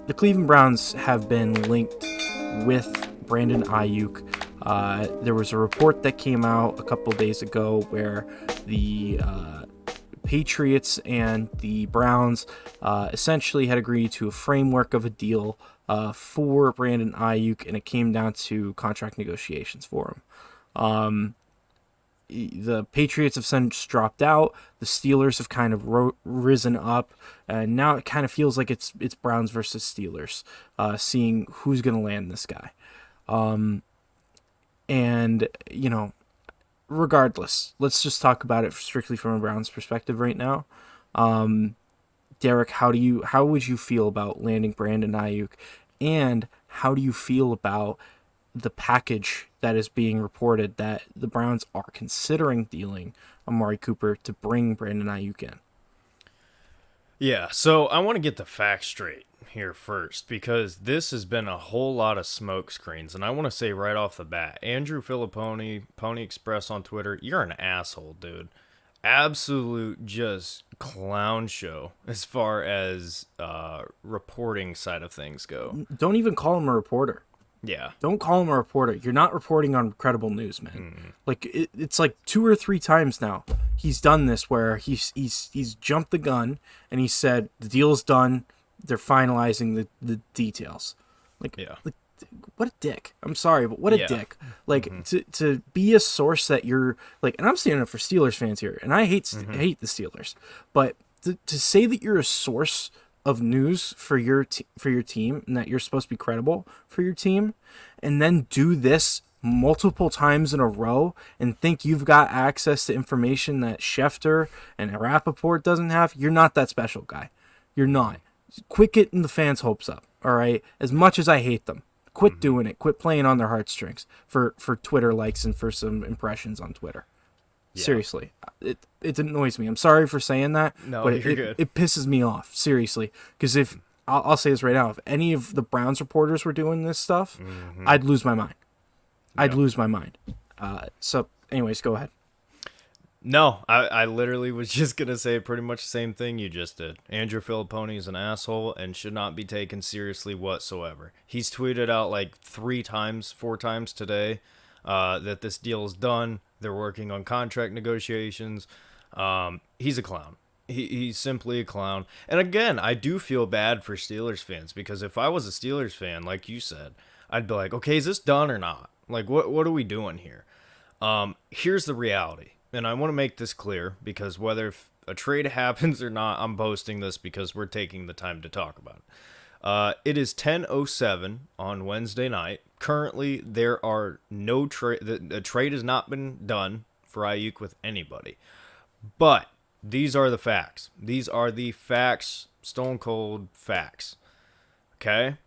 the Cleveland Browns have been linked with Brandon Aiyuk. There was a report that came out a couple days ago where the Patriots and the Browns essentially had agreed to a framework of a deal for Brandon Aiyuk, and it came down to contract negotiations for him. The Patriots have since dropped out. The Steelers have kind of risen up, and now it kind of feels like it's Browns versus Steelers, seeing who's going to land this guy. And regardless, let's just talk about it strictly from a Browns perspective right now. Derek, how would you feel about landing Brandon Aiyuk, and how do you feel about the package that is being reported that the Browns are considering dealing Amari Cooper to bring Brandon Aiyuk in? Yeah, so I want to get the facts straight here first, because this has been a whole lot of smoke screens, and I want to say right off the bat, Andrew Filipponi, Pony Express on Twitter, you're an asshole, dude. Absolute just clown show as far as reporting side of things go. Don't even call him a reporter. Yeah. Don't call him a reporter. You're not reporting on credible news, man. Mm-hmm. Like it's like 2 or 3 times now he's done this where he's jumped the gun and he said the deal's done. They're finalizing the details. Like what a dick. I'm sorry, but what a dick. Like to be a source that you're like, and I'm standing up for Steelers fans here, and I hate the Steelers, but to say that you're a source of news for your team and that you're supposed to be credible for your team, and then do this multiple times in a row and think you've got access to information that Schefter and Rappaport doesn't have, you're not that special, guy. You're not. Quit getting the fans' hopes up, all right? As much as I hate them, quit doing it. Quit playing on their heartstrings for Twitter likes and for some impressions on Twitter. Yeah. Seriously, it annoys me. I'm sorry for saying that, but you're good. It pisses me off, seriously. Because if I'll say this right now, if any of the Browns reporters were doing this stuff, I'd lose my mind. I'd lose my mind. So, anyways, go ahead. No, I literally was just going to say pretty much the same thing you just did. Andrew Filipponi is an asshole and should not be taken seriously whatsoever. He's tweeted out like 4 times today that this deal is done. They're working on contract negotiations. He's a clown. He's simply a clown. And again, I do feel bad for Steelers fans, because if I was a Steelers fan, like you said, I'd be like, okay, is this done or not? Like, what are we doing here? Here's the reality. And I want to make this clear, because whether a trade happens or not, I'm posting this because we're taking the time to talk about it. It is 10:07 on Wednesday night. Currently, there are no trade. The trade has not been done for Aiyuk with anybody. But these are the facts. These are the facts, stone cold facts. Okay?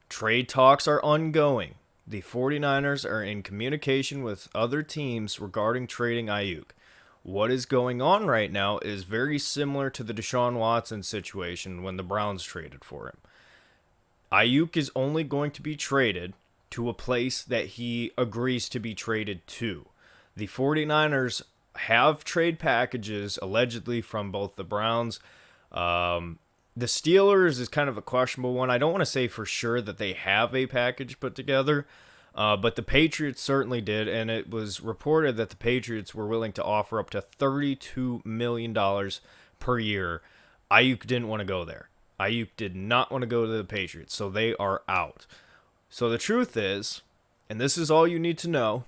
Trade talks are ongoing. The 49ers are in communication with other teams regarding trading Aiyuk. What is going on right now is very similar to the Deshaun Watson situation when the Browns traded for him. Aiyuk is only going to be traded to a place that he agrees to be traded to. The 49ers have trade packages allegedly from both the Browns. The Steelers is kind of a questionable one. I don't want to say for sure that they have a package put together, but the Patriots certainly did, and it was reported that the Patriots were willing to offer up to $32 million per year. Aiyuk didn't want to go there. Aiyuk did not want to go to the Patriots, so they are out. So the truth is, and this is all you need to know,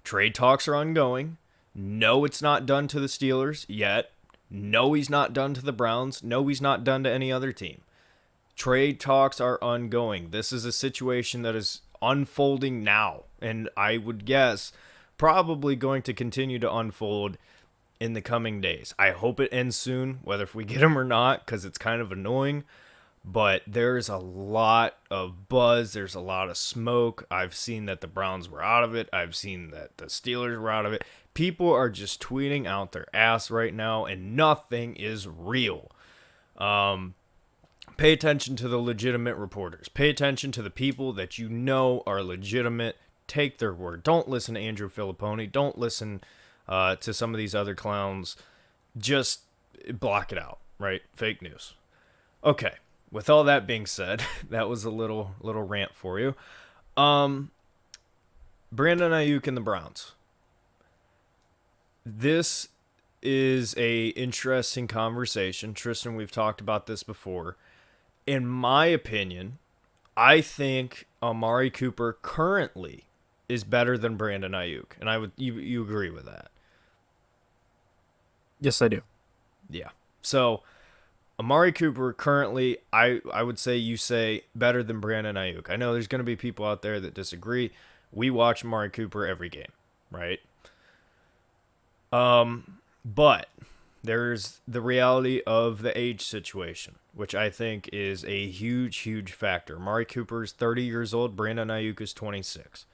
trade talks are ongoing. No, it's not done to the Steelers yet. No, he's not done to the Browns. No, he's not done to any other team. Trade talks are ongoing. This is a situation that is unfolding now, and I would guess probably going to continue to unfold in the coming days. I hope it ends soon, whether if we get him or not, because it's kind of annoying. But there's a lot of buzz. There's a lot of smoke. I've seen that the Browns were out of it. I've seen that the Steelers were out of it. People are just tweeting out their ass right now, and nothing is real. Pay attention to the legitimate reporters. Pay attention to the people that you know are legitimate. Take their word. Don't listen to Andrew Filipponi. Don't listen to some of these other clowns. Just block it out, right? Fake news. Okay. with all that being said, that was a little rant for you. Brandon Aiyuk and the Browns. This is a interesting conversation. Tristan, we've talked about this before. In my opinion, I think Amari Cooper currently is better than Brandon Aiyuk, and you agree with that? Yes, I do. Yeah. So Amari Cooper currently, I would say you say better than Brandon Aiyuk. I know there's going to be people out there that disagree. We watch Amari Cooper every game, right? But there's the reality of the age situation, which I think is a huge, huge factor. Amari Cooper is 30 years old. Brandon Aiyuk is 26.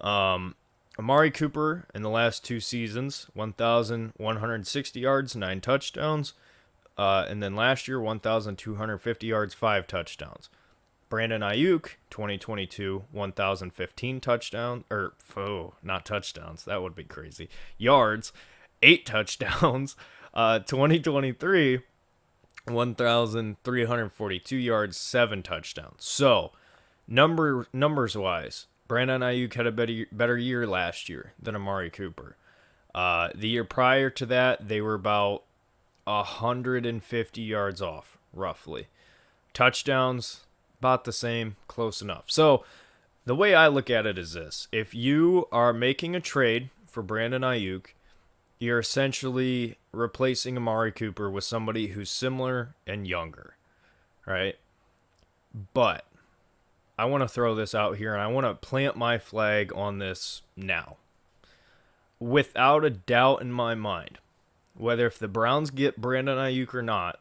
Amari Cooper in the last 2 seasons, 1,160 yards, 9 touchdowns. And then last year, 1,250 yards, 5 touchdowns. Brandon Aiyuk, 2022, 1,015 touchdowns, not touchdowns, that would be crazy. Yards, 8 touchdowns. 2023, 1,342 yards, 7 touchdowns. So, numbers wise, Brandon Aiyuk had a better year last year than Amari Cooper. The year prior to that, they were about 150 yards off, roughly. Touchdowns, about the same, close enough. So, the way I look at it is this. If you are making a trade for Brandon Aiyuk, you're essentially replacing Amari Cooper with somebody who's similar and younger, right? But I want to throw this out here, and I want to plant my flag on this now. Without a doubt in my mind, whether if the Browns get Brandon Aiyuk or not,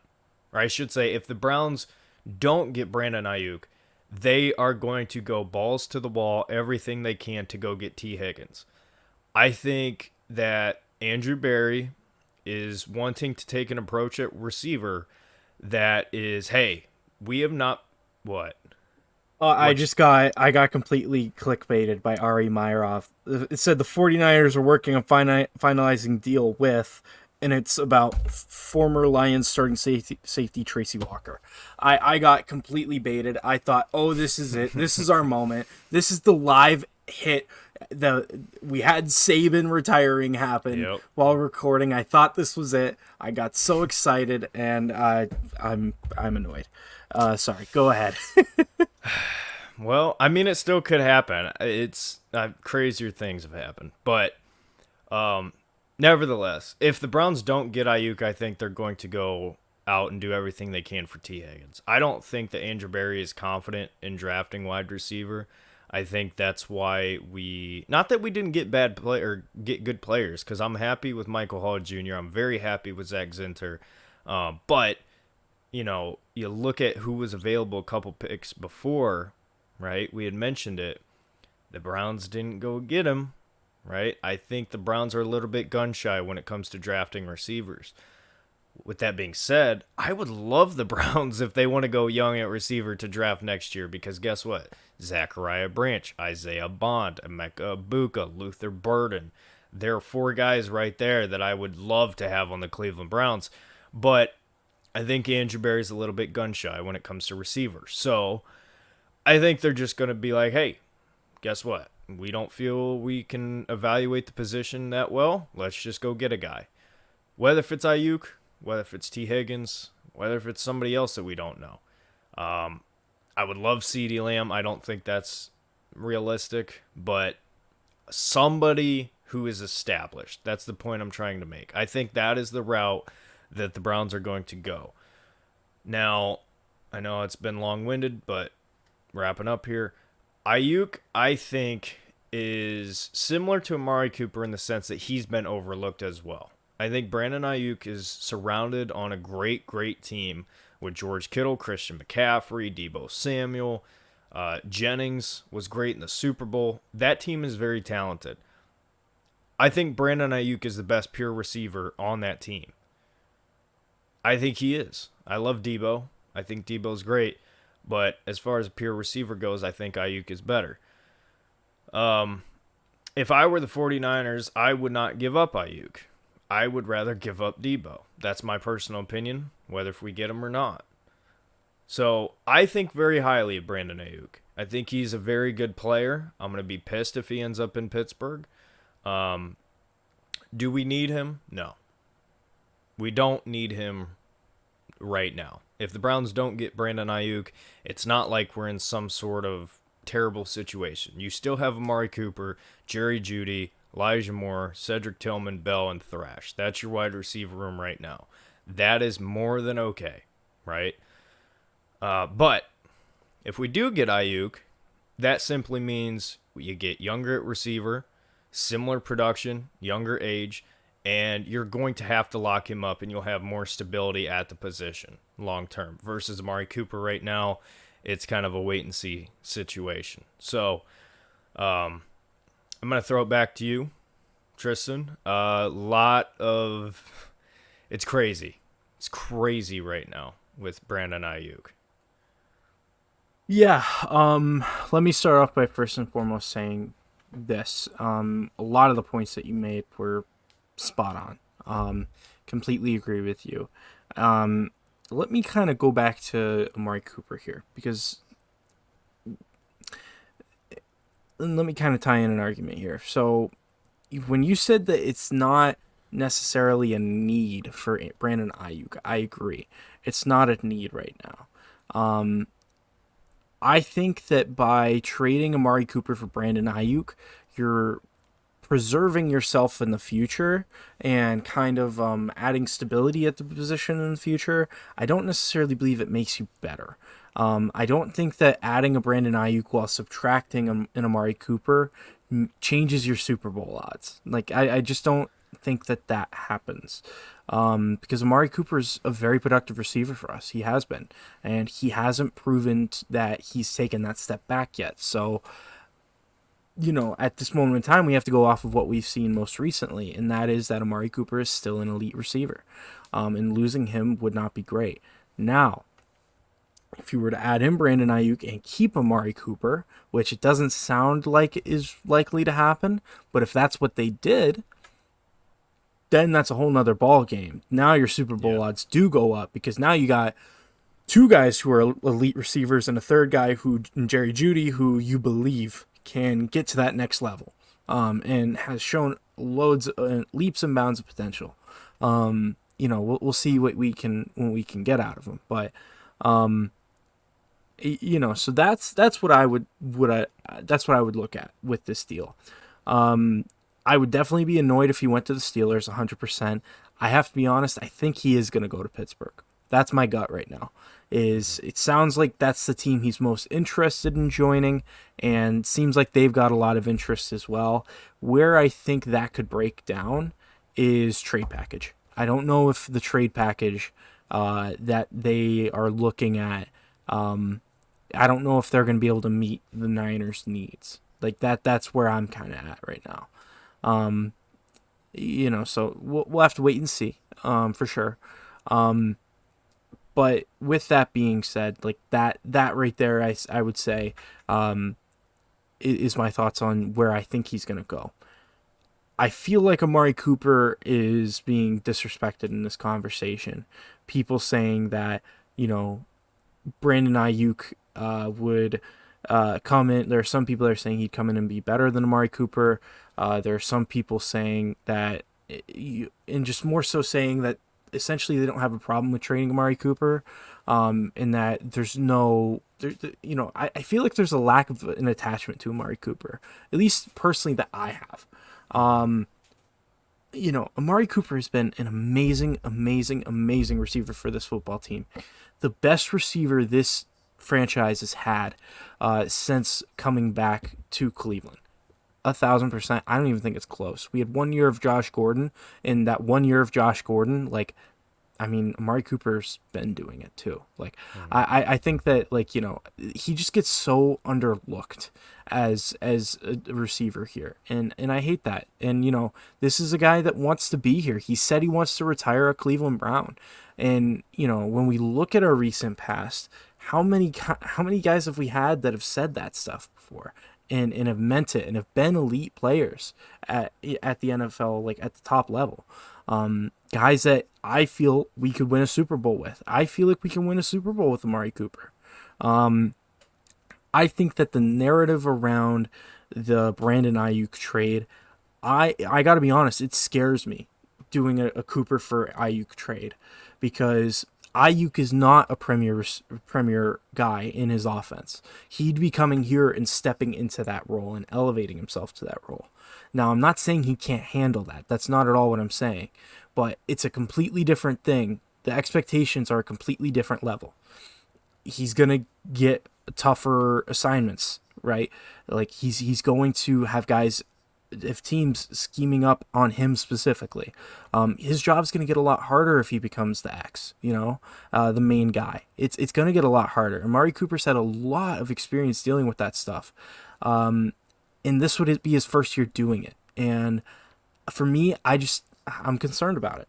or I should say if the Browns don't get Brandon Aiyuk, they are going to go balls to the wall, everything they can to go get T. Higgins. I think that Andrew Berry is wanting to take an approach at receiver that is, hey, we have not, what? I got completely clickbaited by Ari Meyerhoff. It said the 49ers are working on finalizing deal with, and it's about former Lions starting safety Tracy Walker. I got completely baited. I thought, oh, this is it. This is our moment. This is the live hit. We had Saban retiring happen while recording. I thought this was it. I got so excited, and I'm annoyed. Sorry, go ahead. Well, I mean, it still could happen. It's crazier things have happened, but nevertheless, if the Browns don't get Aiyuk, I think they're going to go out and do everything they can for T. Higgins. I don't think that Andrew Berry is confident in drafting wide receiver. I think that's why not that we didn't get get good players, because I'm happy with Michael Hall Jr. I'm very happy with Zak Zinter, but you look at who was available a couple picks before, right? We had mentioned it. The Browns didn't go get him, right? I think the Browns are a little bit gun shy when it comes to drafting receivers. With that being said, I would love the Browns if they want to go young at receiver to draft next year, because guess what? Zachariah Branch, Isaiah Bond, Emeka Ibuka, Luther Burden. There are 4 guys right there that I would love to have on the Cleveland Browns. But I think Andrew Berry's a little bit gun shy when it comes to receivers. So I think they're just going to be like, hey, guess what? We don't feel we can evaluate the position that well. Let's just go get a guy. Whether if it's Aiyuk, whether if it's T. Higgins, whether if it's somebody else that we don't know. I would love CeeDee Lamb. I don't think that's realistic, but somebody who is established. That's the point I'm trying to make. I think that is the route that the Browns are going to go. Now, I know it's been long-winded, but wrapping up here. Aiyuk, I think, is similar to Amari Cooper in the sense that he's been overlooked as well. I think Brandon Aiyuk is surrounded on a great, great team with George Kittle, Christian McCaffrey, Deebo Samuel. Jennings was great in the Super Bowl. That team is very talented. I think Brandon Aiyuk is the best pure receiver on that team. I think he is. I love Deebo. I think Deebo's great. But as far as a pure receiver goes, I think Aiyuk is better. If I were the 49ers, I would not give up Aiyuk. I would rather give up Deebo. That's my personal opinion, whether if we get him or not. So I think very highly of Brandon Aiyuk. I think he's a very good player. I'm going to be pissed if he ends up in Pittsburgh. Do we need him? No. We don't need him right now. If the Browns don't get Brandon Aiyuk, it's not like we're in some sort of terrible situation. You still have Amari Cooper, Jerry Jeudy, Elijah Moore, Cedric Tillman, Bell, and Thrash. That's your wide receiver room right now. That is more than okay, right? But if we do get Aiyuk, that simply means you get younger at receiver, similar production, younger age, and you're going to have to lock him up, and you'll have more stability at the position long term. Versus Amari Cooper right now, it's kind of a wait and see situation. So I'm going to throw it back to you, Tristan. It's crazy. It's crazy right now with Brandon Aiyuk. Yeah, let me start off by first and foremost saying this. A lot of the points that you made were spot on. Completely agree with you. Let me kind of go back to Amari Cooper here, because let me kind of tie in an argument here. So when you said that it's not necessarily a need for Brandon Aiyuk, I agree. It's not a need right now. I think that by trading Amari Cooper for Brandon Aiyuk, you're preserving yourself in the future and kind of adding stability at the position in the future. I don't necessarily believe it makes you better. I don't think that adding a Brandon Aiyuk while subtracting an Amari Cooper changes your Super Bowl odds. Like, I just don't think that happens. Because Amari Cooper's a very productive receiver for us. He has been. And he hasn't proven that he's taken that step back yet. So, at this moment in time, we have to go off of what we've seen most recently, and that is that Amari Cooper is still an elite receiver. And losing him would not be great. Now, if you were to add in Brandon Aiyuk and keep Amari Cooper, which it doesn't sound like is likely to happen, but if that's what they did, then that's a whole nother ball game. Now your Super Bowl odds do go up, because now you got two guys who are elite receivers and a third guy Jerry Jeudy, who you believe can get to that next level, and has shown loads, leaps and bounds of potential. We'll see what we can get out of him, but so that's what I would look at with this deal. I would definitely be annoyed if he went to the Steelers 100%. I have to be honest, I think he is going to go to Pittsburgh. That's my gut right now. It sounds like that's the team he's most interested in joining, and seems like they've got a lot of interest as well. Where I think that could break down is trade package. I don't know if the trade package that they are looking at, I don't know if they're going to be able to meet the Niners' needs. Like that's where I'm kind of at right now. So we'll have to wait and see, for sure. But with that being said, like that right there, I would say, is my thoughts on where I think he's going to go. I feel like Amari Cooper is being disrespected in this conversation. People saying that, Brandon Aiyuk would come in. There are some people that are saying he'd come in and be better than Amari Cooper. There are some people saying that, and just more so saying that essentially they don't have a problem with trading Amari Cooper, and that there's no, I feel like there's a lack of an attachment to Amari Cooper, at least personally that I have. Amari Cooper has been an amazing, amazing, amazing receiver for this football team. The best receiver this franchise has had since coming back to Cleveland. 1,000%. I don't even think it's close. We had 1 year of Josh Gordon, and that 1 year of Josh Gordon, Amari Cooper's been doing it too. I think that, he just gets so underlooked as a receiver here, and I hate that. And this is a guy that wants to be here. He said he wants to retire a Cleveland Brown, and when we look at our recent past, how many guys have we had that have said that stuff before? And have meant it and have been elite players at the NFL, at the top level. Guys that I feel we could win a Super Bowl with. I feel like we can win a Super Bowl with Amari Cooper. I think that the narrative around the Brandon Aiyuk trade, I got to be honest, it scares me doing a Cooper for Aiyuk trade, because Aiyuk is not a premier guy in his offense. He'd be coming here and stepping into that role and elevating himself to that role. Now, I'm not saying he can't handle that. That's not at all what I'm saying. But it's a completely different thing. The expectations are a completely different level. He's going to get tougher assignments, right? Like he's going to have guys, if teams scheming up on him specifically, his job's going to get a lot harder if he becomes the X, the main guy. It's going to get a lot harder. Amari Cooper's had a lot of experience dealing with that stuff. And this would be his first year doing it. And for me, I'm concerned about it.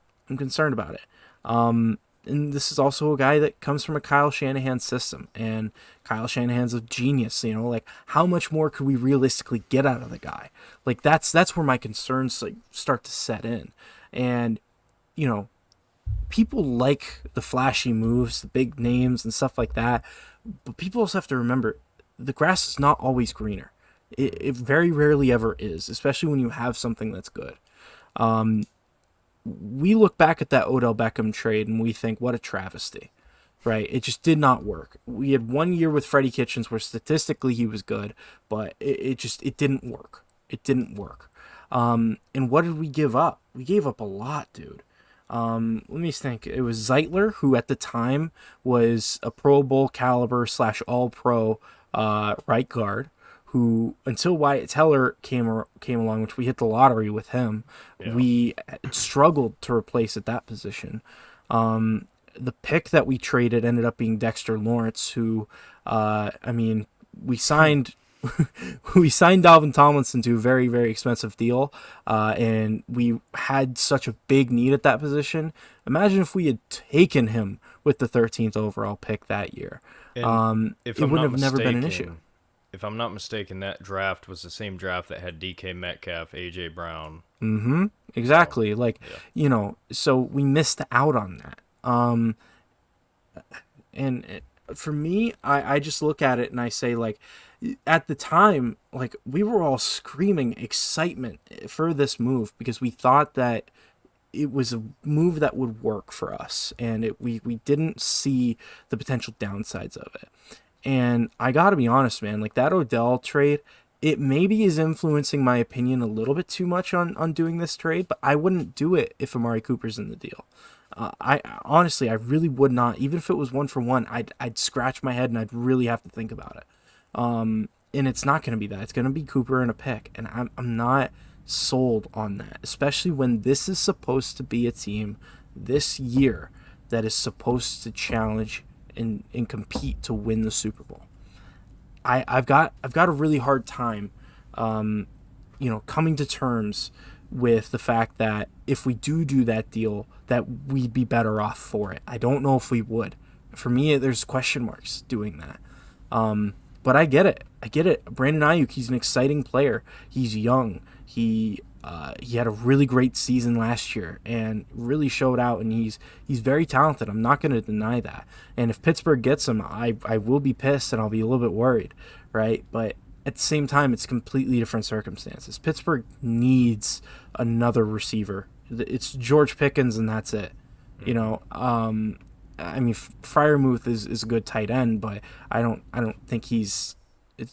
And this is also a guy that comes from a Kyle Shanahan system, and Kyle Shanahan's a genius. Like how much more could we realistically get out of the guy? Like that's where my concerns start to set in. And people like the flashy moves, the big names and stuff like that, but people also have to remember the grass is not always greener. It very rarely ever is, especially when you have something that's good. We look back at that Odell Beckham trade and we think, what a travesty, right? It just did not work. We had 1 year with Freddie Kitchens where statistically he was good, but it didn't work. It didn't work. And what did we give up? We gave up a lot, dude. Let me think. It was Zeitler, who at the time was a Pro Bowl caliber / All-Pro right guard, who, until Wyatt Teller came along, which we hit the lottery with him, we struggled to replace at that position. The pick that we traded ended up being Dexter Lawrence, who, we signed Dalvin Tomlinson to a very, very expensive deal, and we had such a big need at that position. Imagine if we had taken him with the 13th overall pick that year. It wouldn't have never been an issue. If I'm not mistaken, that draft was the same draft that had DK Metcalf, AJ Brown. Mm-hmm. Exactly. So we missed out on that. For me, I just look at it and I say, at the time, we were all screaming excitement for this move because we thought that it was a move that would work for us, and we didn't see the potential downsides of it. And I gotta be honest, man, that Odell trade, it maybe is influencing my opinion a little bit too much on doing this trade, but I wouldn't do it if Amari Cooper's in the deal. I honestly really would not. Even if it was 1-for-1, I'd scratch my head and I'd really have to think about it. And it's not going to be that. It's going to be Cooper and a pick, and I'm not sold on that, especially when this is supposed to be a team this year that is supposed to challenge and compete to win the Super Bowl. I've got a really hard time, coming to terms with the fact that if we do that deal, that we'd be better off for it. I don't know if we would. For me, there's question marks doing that. But I get it. Brandon Aiyuk, he's an exciting player. He's young. He had a really great season last year and really showed out, and he's very talented. I'm not going to deny that. And if Pittsburgh gets him, I will be pissed and I'll be a little bit worried, right? But at the same time, it's completely different circumstances. Pittsburgh needs another receiver. It's George Pickens and that's it. Freiermuth is a good tight end, but I don't think he's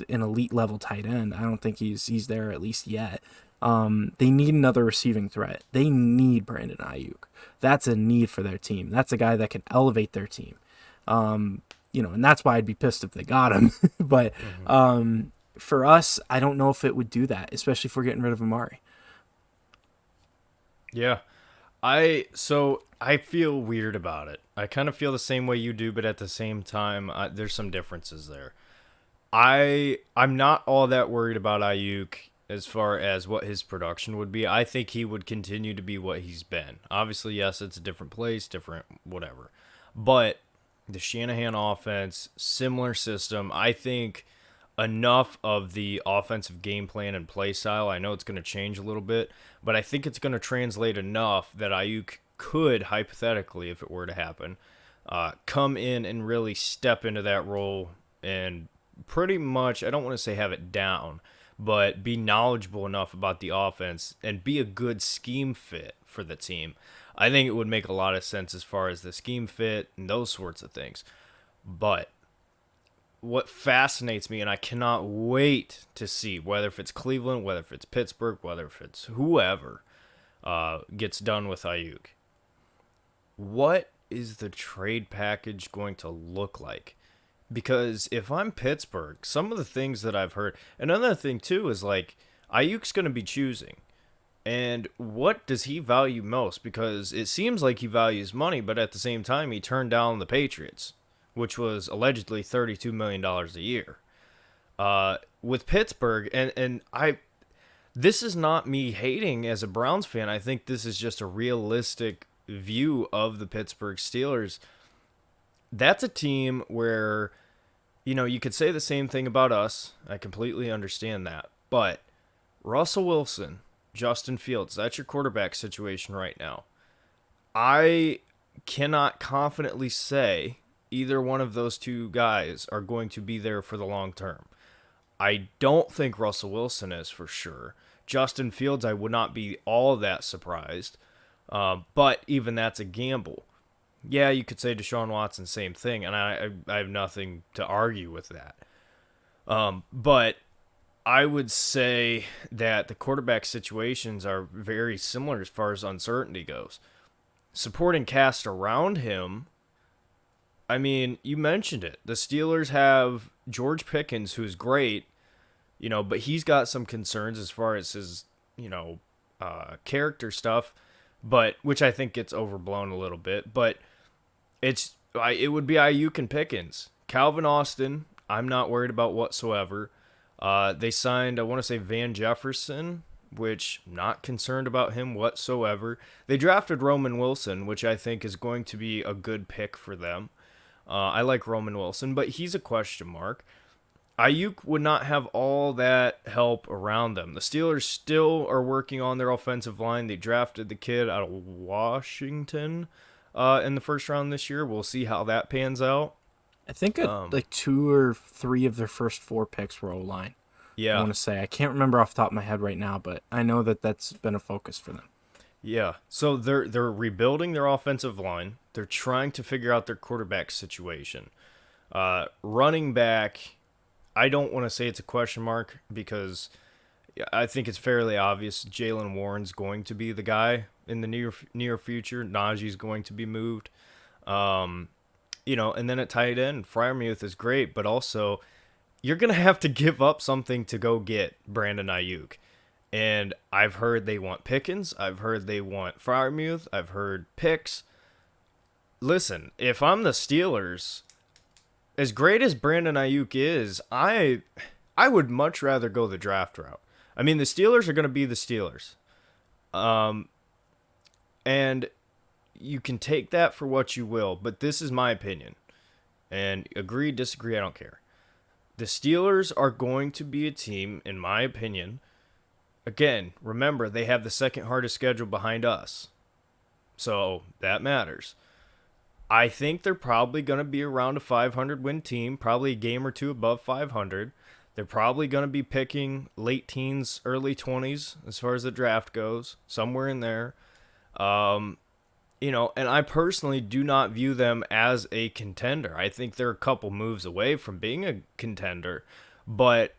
an elite level tight end. I don't think he's there at least yet. They need another receiving threat. They need Brandon Aiyuk. That's a need for their team. That's a guy that can elevate their team. And that's why I'd be pissed if they got him. But for us, I don't know if it would do that, especially if we're getting rid of Amari. Yeah. I feel weird about it. I kind of feel the same way you do, but at the same time, there's some differences there. I'm not all that worried about Aiyuk as far as what his production would be. I think he would continue to be what he's been. Obviously, yes, it's a different place, different whatever. But the Shanahan offense, similar system, I think enough of the offensive game plan and play style. I know it's going to change a little bit, but I think it's going to translate enough that Aiyuk could, hypothetically, if it were to happen, come in and really step into that role and pretty much, I don't want to say have it down, but be knowledgeable enough about the offense and be a good scheme fit for the team. I think it would make a lot of sense as far as the scheme fit and those sorts of things. But what fascinates me, and I cannot wait to see, whether if it's Cleveland, whether if it's Pittsburgh, whether if it's whoever gets done with Aiyuk, what is the trade package going to look like? Because if I'm Pittsburgh, some of the things that I've heard, another thing too is like Ayuk's going to be choosing. And what does he value most? Because it seems like he values money, but at the same time, he turned down the Patriots, which was allegedly $32 million a year. With Pittsburgh, and this is not me hating as a Browns fan. I think this is just a realistic view of the Pittsburgh Steelers. That's a team where, you could say the same thing about us. I completely understand that. But Russell Wilson, Justin Fields, that's your quarterback situation right now. I cannot confidently say either one of those two guys are going to be there for the long term. I don't think Russell Wilson is for sure. Justin Fields, I would not be all that surprised. But even that's a gamble. Yeah, you could say Deshaun Watson, same thing, and I have nothing to argue with that. But I would say that the quarterback situations are very similar as far as uncertainty goes. Supporting cast around him, I mean, you mentioned it. The Steelers have George Pickens, who's great, but he's got some concerns as far as his, character stuff, but which I think gets overblown a little bit. But it would be Aiyuk and Pickens. Calvin Austin, I'm not worried about whatsoever. They signed, I want to say, Van Jefferson, which I'm not concerned about him whatsoever. They drafted Roman Wilson, which I think is going to be a good pick for them. I like Roman Wilson, but he's a question mark. Aiyuk would not have all that help around them. The Steelers still are working on their offensive line. They drafted the kid out of Washington in the first round this year. We'll see how that pans out. I think like 2 or 3 of their first 4 picks were O-line. Yeah. I want to say. I can't remember off the top of my head right now, but I know that that's been a focus for them. Yeah. So they're rebuilding their offensive line. They're trying to figure out their quarterback situation. Running back, I don't want to say it's a question mark because I think it's fairly obvious Jaylen Warren's going to be the guy in the near future. Najee's going to be moved. And then at tight end, Freiermuth is great, but also you're going to have to give up something to go get Brandon Aiyuk. And I've heard they want Pickens. I've heard they want Freiermuth. I've heard picks. Listen, if I'm the Steelers, as great as Brandon Aiyuk is, I would much rather go the draft route. I mean, the Steelers are going to be the Steelers. And you can take that for what you will, but this is my opinion. And agree, disagree, I don't care. The Steelers are going to be a team, in my opinion. Again, remember, they have the second hardest schedule behind us. So that matters. I think they're probably going to be around a 500-win team, probably a game or two above 500. They're probably going to be picking late teens, early 20s as far as the draft goes, somewhere in there. And I personally do not view them as a contender. I think they're a couple moves away from being a contender, but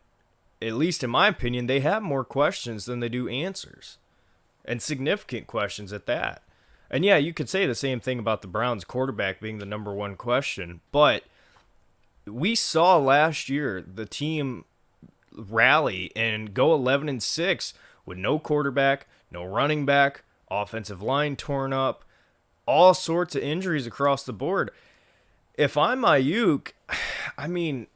at least in my opinion, they have more questions than they do answers, and significant questions at that. And yeah, you could say the same thing about the Browns quarterback being the number one question, but we saw last year the team rally and go 11-6 with no quarterback, no running back, offensive line torn up, all sorts of injuries across the board. If I'm Aiyuk, I mean,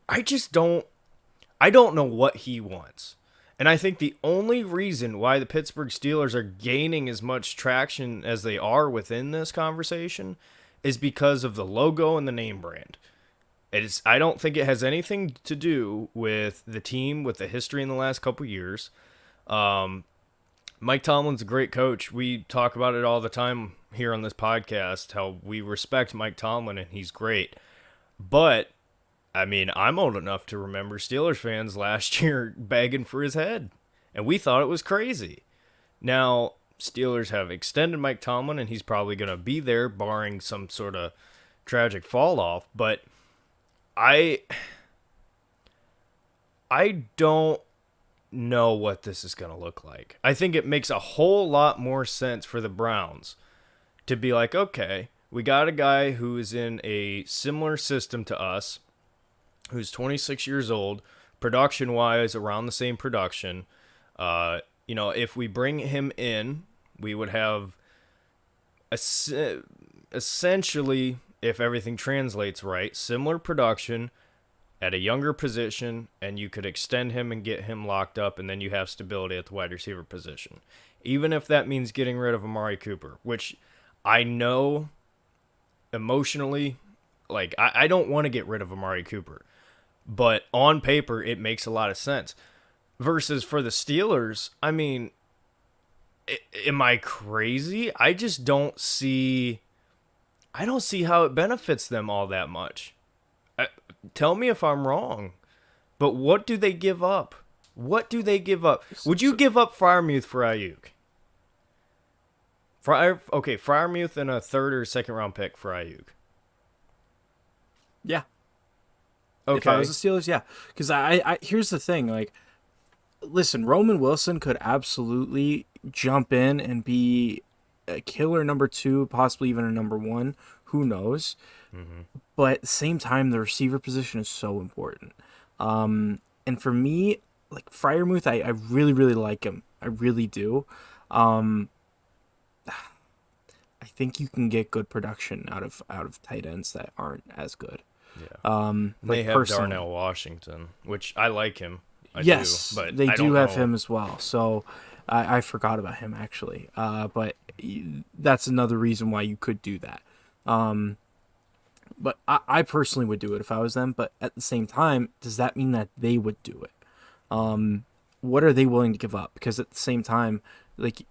I don't know what he wants. And I think the only reason why the Pittsburgh Steelers are gaining as much traction as they are within this conversation is because of the logo and the name brand. I don't think it has anything to do with the team, with the history in the last couple years. Mike Tomlin's a great coach. We talk about it all the time here on this podcast, how we respect Mike Tomlin and he's great. But, I mean, I'm old enough to remember Steelers fans last year begging for his head, and we thought it was crazy. Now, Steelers have extended Mike Tomlin, and he's probably going to be there, barring some sort of tragic fall off. But I don't know what this is going to look like. I think it makes a whole lot more sense for the Browns to be like, okay, we got a guy who is in a similar system to us, who's 26 years old, production-wise around the same production. If we bring him in, we would have essentially, if everything translates right, similar production at a younger position, and you could extend him and get him locked up, and then you have stability at the wide receiver position. Even if that means getting rid of Amari Cooper, which I know emotionally, like, I don't want to get rid of Amari Cooper, but on paper, it makes a lot of sense. Versus for the Steelers, I mean, am I crazy? I just don't see how it benefits them all that much. Tell me if I'm wrong, but what do they give up? What do they give up? Would you give up Freiermuth for Aiyuk? Freiermuth and a third or second round pick for Aiyuk. Yeah. Okay. If I was the Steelers, yeah. Because I here's the thing, like, listen, Roman Wilson could absolutely jump in and be a killer number 2, possibly even a number 1. Who knows? Mm-hmm. But at the same time, the receiver position is so important. And for me, like, Freiermuth, I really, really like him. I really do. I think you can get good production out of tight ends that aren't as good. Yeah. They have Darnell Washington, which I like him. Yes, but they do have him as well. So I forgot about him, actually. But that's another reason why you could do that. But I personally would do it if I was them. But at the same time, does that mean that they would do it? What are they willing to give up? Because at the same time, like,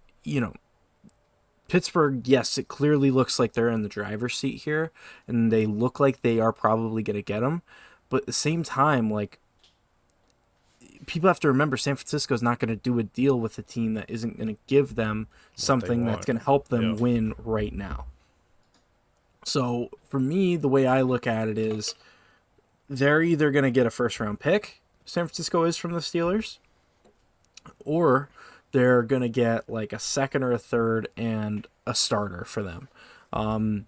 Pittsburgh, yes, it clearly looks like they're in the driver's seat here, and they look like they are probably going to get him. But at the same time, like, people have to remember San Francisco is not going to do a deal with a team that isn't going to give them something that's going to help them win right now. So for me, the way I look at it is they're either going to get a first-round pick, San Francisco is, from the Steelers, or they're going to get like a second or a third and a starter for them. I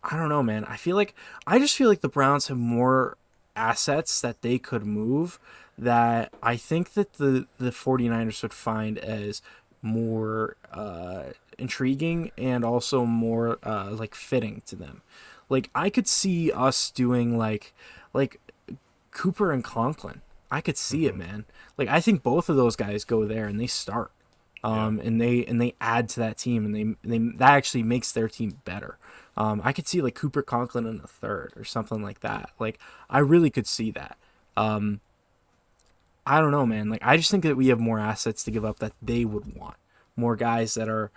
don't know, man. I just feel like the Browns have more assets that they could move that I think that the 49ers would find as more intriguing and also more like fitting to them. Like, I could see us doing like Cooper and Conklin. I could see it, man. Like, I think both of those guys go there and they start, and they add to that team, and they that actually makes their team better. I could see like Cooper, Conklin in a third or something like that. Like, I really could see that. I don't know, man. Like, I just think that we have more assets to give up that they would want. More guys that are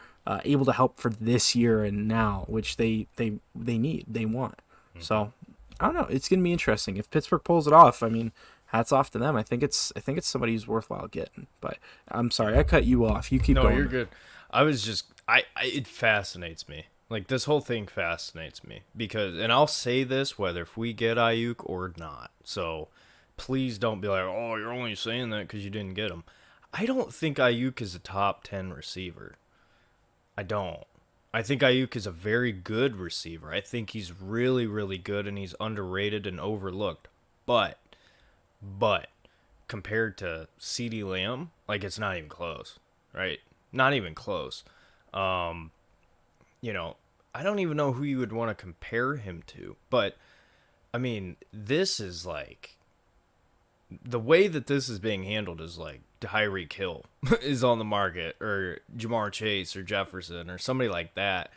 able to help for this year and now, which they need, they want. So I don't know. It's gonna be interesting if Pittsburgh pulls it off. I mean, hats off to them. I think it's somebody who's worthwhile getting. But I'm sorry, I cut you off. You keep going. No, you're good. I was just it fascinates me. Like, this whole thing fascinates me because, and I'll say this whether if we get Aiyuk or not. So please don't be like, oh, you're only saying that because you didn't get him. I don't think Aiyuk is a top 10 receiver. I don't. I think Aiyuk is a very good receiver. I think he's really, really good, and he's underrated and overlooked. But compared to CeeDee Lamb, like, it's not even close, right? Not even close. I don't even know who you would want to compare him to. But, I mean, this is like, the way that this is being handled is like Tyreek Hill is on the market, or Jamar Chase or Jefferson or somebody like that.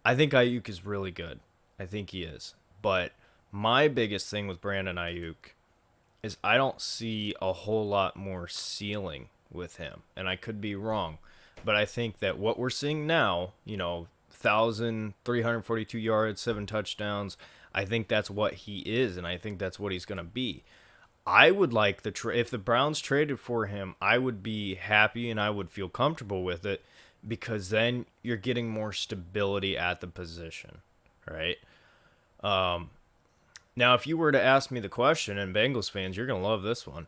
I think Aiyuk is really good. I think he is. But My biggest thing with Brandon Aiyuk is I don't see a whole lot more ceiling with him, and I could be wrong, but I think that what we're seeing now, 1,342 yards, 7 touchdowns, I think that's what he is, and I think that's what he's going to be. I would like if the Browns traded for him, I would be happy and I would feel comfortable with it because then you're getting more stability at the position, right? Now, if you were to ask me the question, and Bengals fans, you're going to love this one.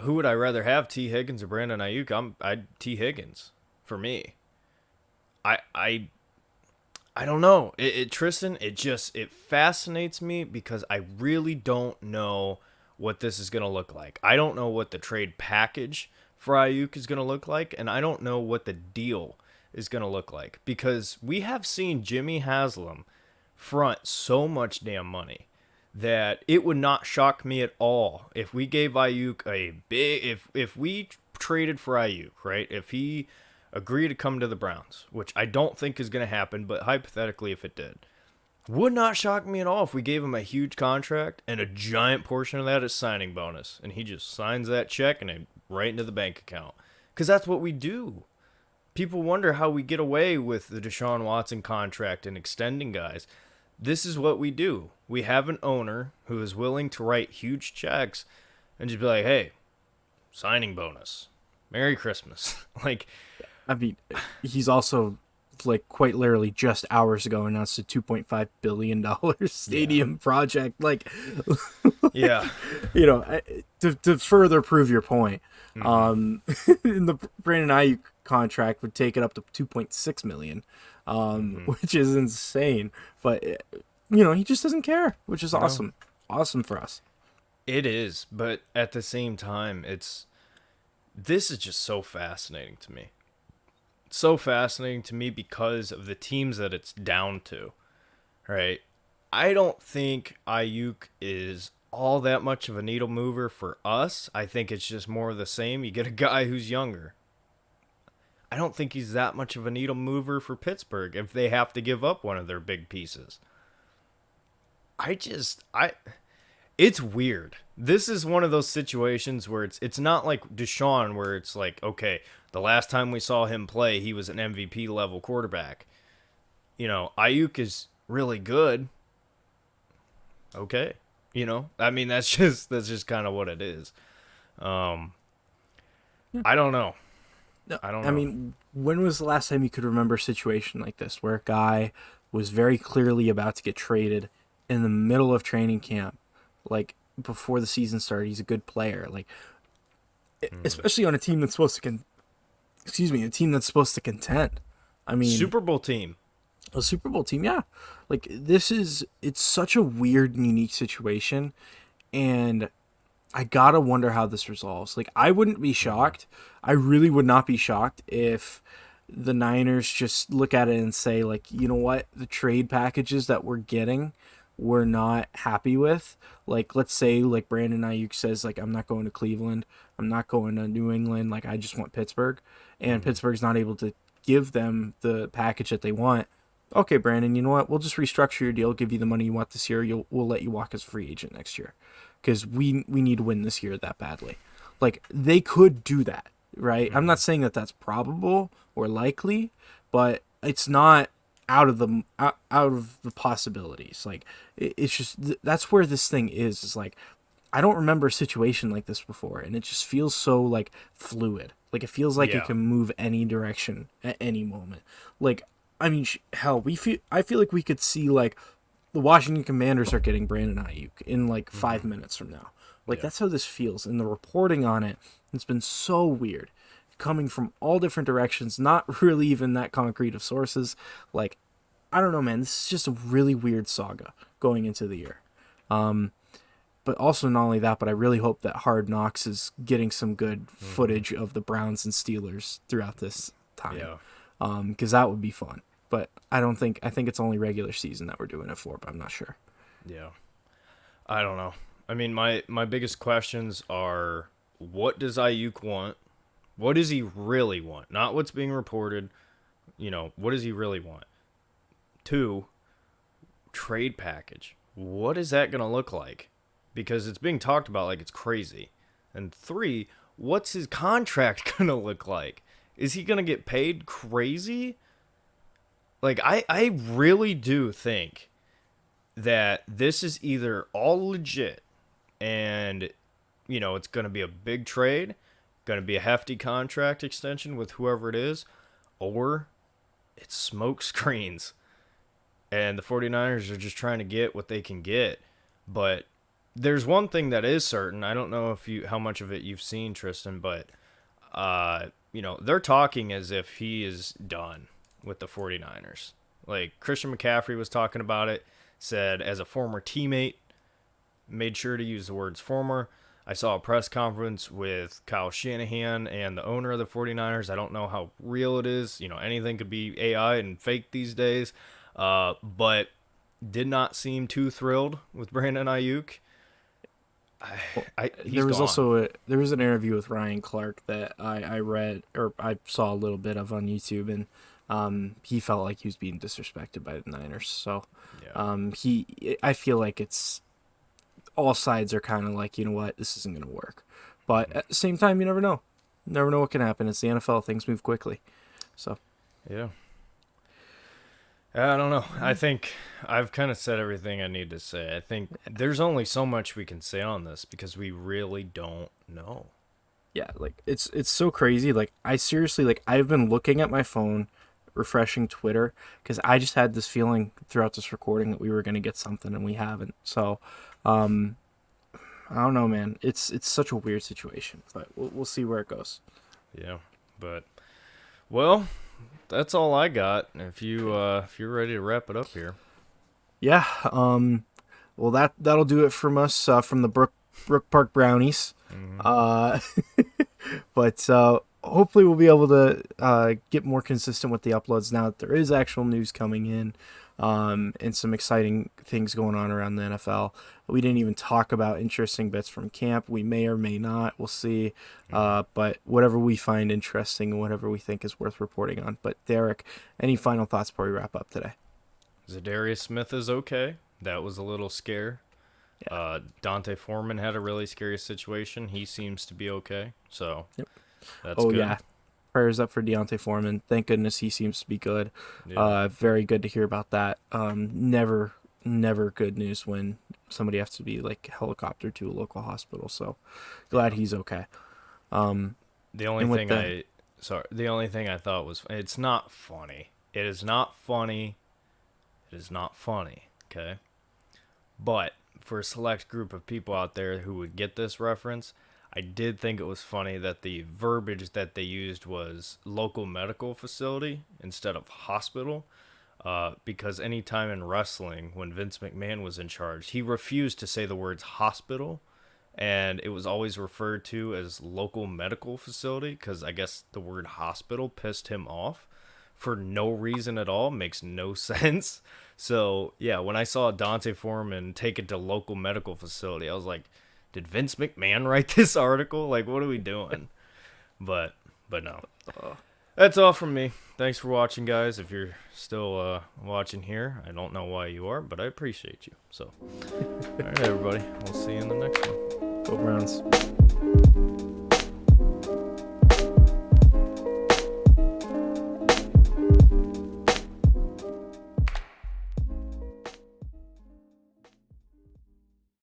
Who would I rather have, T. Higgins or Brandon Aiyuk? I'd T. Higgins for me. I don't know. Tristan, it fascinates me because I really don't know what this is going to look like. I don't know what the trade package for Aiyuk is going to look like, and I don't know what the deal is going to look like because we have seen Jimmy Haslam front so much damn money that it would not shock me at all if we gave Aiyuk if we traded for Aiyuk, right? If he agreed to come to the Browns, which I don't think is going to happen, but hypothetically if it did, would not shock me at all if we gave him a huge contract and a giant portion of that is signing bonus, and he just signs that check and it right into the bank account. Because that's what we do. People wonder how we get away with the Deshaun Watson contract and extending guys. This is what we do. We have an owner who is willing to write huge checks and just be like, hey, signing bonus. Merry Christmas. I mean, he's also quite literally just hours ago announced a $2.5 billion stadium project. Yeah. To further prove your point, Mm-hmm. in the Brandon Aiyuk contract would take it up to 2.6 million, which is insane. But he just doesn't care, which is awesome. Awesome for us. It is, but at the same time, this is just so fascinating to me. So fascinating to me because of the teams that it's down to, right? I don't think Aiyuk is all that much of a needle mover for us. I think it's just more of the same. You get a guy who's younger. I don't think he's that much of a needle mover for Pittsburgh if they have to give up one of their big pieces. It's weird. This is one of those situations where it's not like Deshaun where it's like, okay, the last time we saw him play, he was an MVP level quarterback. Aiyuk is really good. Okay. I mean, that's just kind of what it is. I don't know. I mean, when was the last time you could remember a situation like this where a guy was very clearly about to get traded in the middle of training camp, before the season started? He's a good player, especially on a team that's supposed to contend. I mean, Super Bowl team. A Super Bowl team, yeah. It's such a weird and unique situation, and I gotta wonder how this resolves. I wouldn't be shocked. I really would not be shocked if the Niners just look at it and say, you know what, the trade packages that we're getting, we're not happy with. Let's say, Brandon Aiyuk says, I'm not going to Cleveland, I'm not going to New England, I just want Pittsburgh, and Pittsburgh's not able to give them the package that they want. Okay, Brandon, you know what? We'll just restructure your deal, give you the money you want this year. We'll let you walk as a free agent next year because we need to win this year that badly. They could do that, right? I'm not saying that that's probable or likely, but it's not out of the possibilities. It's just that's where this thing is I don't remember a situation like this before, and it just feels so fluid. It feels like it can move any direction at any moment. I mean, hell, I feel like we could see the Washington Commanders are getting Brandon Aiyuk in 5 minutes from now. That's how this feels, and the reporting on it's been so weird, coming from all different directions, not really even that concrete of sources. I don't know, man. This is just a really weird saga going into the year. But also not only that, but I really hope that Hard Knocks is getting some good footage of the Browns and Steelers throughout this time. Yeah. Because that would be fun. But I think it's only regular season that we're doing it for, but I'm not sure. Yeah. I don't know. I mean, my biggest questions are, what does Aiyuk want? What does he really want? Not what's being reported. What does he really want? 2, trade package. what is that going to look like? Because it's being talked about like it's crazy. And 3, what's his contract going to look like? Is he going to get paid crazy? Like, I really do think that this is either all legit and, you know, it's going to be a big trade, going to be a hefty contract extension with whoever it is, or it's smoke screens. And the 49ers are just trying to get what they can get. But there's one thing that is certain. I don't know how much of it you've seen, Tristan, but you know, they're talking as if he is done with the 49ers. Like, Christian McCaffrey was talking about it, said as a former teammate, made sure to use the words former. I saw a press conference with Kyle Shanahan and the owner of the 49ers. I don't know how real it is. You know, anything could be AI and fake these days. But did not seem too thrilled with Brandon Aiyuk. There was an interview with Ryan Clark that I read, or I saw a little bit of on YouTube, and he felt like he was being disrespected by the Niners. So yeah. I feel like it's all sides are kind of like, you know what, this isn't going to work. But at the same time, you never know. Never know what can happen. It's the NFL. Things move quickly. So yeah. I don't know. I think I've kind of said everything I need to say. I think there's only so much we can say on this because we really don't know. Yeah, like it's so crazy. Like, I seriously, like, I've been looking at my phone, refreshing Twitter, because I just had this feeling throughout this recording that we were going to get something and we haven't. So, I don't know, man. It's such a weird situation, but we'll see where it goes. Yeah, but well, that's all I got. If you're ready to wrap it up here. Yeah. Well, that'll do it from us, from the Brook Park Brownies. Mm-hmm. But hopefully we'll be able to get more consistent with the uploads now that there is actual news coming in, and some exciting things going on around the NFL. We didn't even talk about interesting bits from camp. We may or may not. We'll see. But whatever we find interesting and whatever we think is worth reporting on. But Derek, any final thoughts before we wrap up today? Zadarius Smith is okay. That was a little scare. Yeah. Dante Foreman had a really scary situation. He seems to be okay. So that's good. Yeah. Prayers up for Deontay Foreman. Thank goodness he seems to be good. Yeah. Very good to hear about that. Never good news when somebody has to be like helicoptered to a local hospital. So glad he's okay. The only thing I thought was, it's not funny. It is not funny. It is not funny. Okay. But for a select group of people out there who would get this reference, I did think it was funny that the verbiage that they used was local medical facility instead of hospital, because anytime in wrestling, when Vince McMahon was in charge, he refused to say the words hospital, and it was always referred to as local medical facility because I guess the word hospital pissed him off for no reason at all. Makes no sense. So, yeah, when I saw Dante Foreman take it to local medical facility, I was like, did Vince McMahon write this article? Like, what are we doing? But no. That's all from me. Thanks for watching, guys. If you're still watching here, I don't know why you are, but I appreciate you. So, all right, everybody. We'll see you in the next one. Go Browns.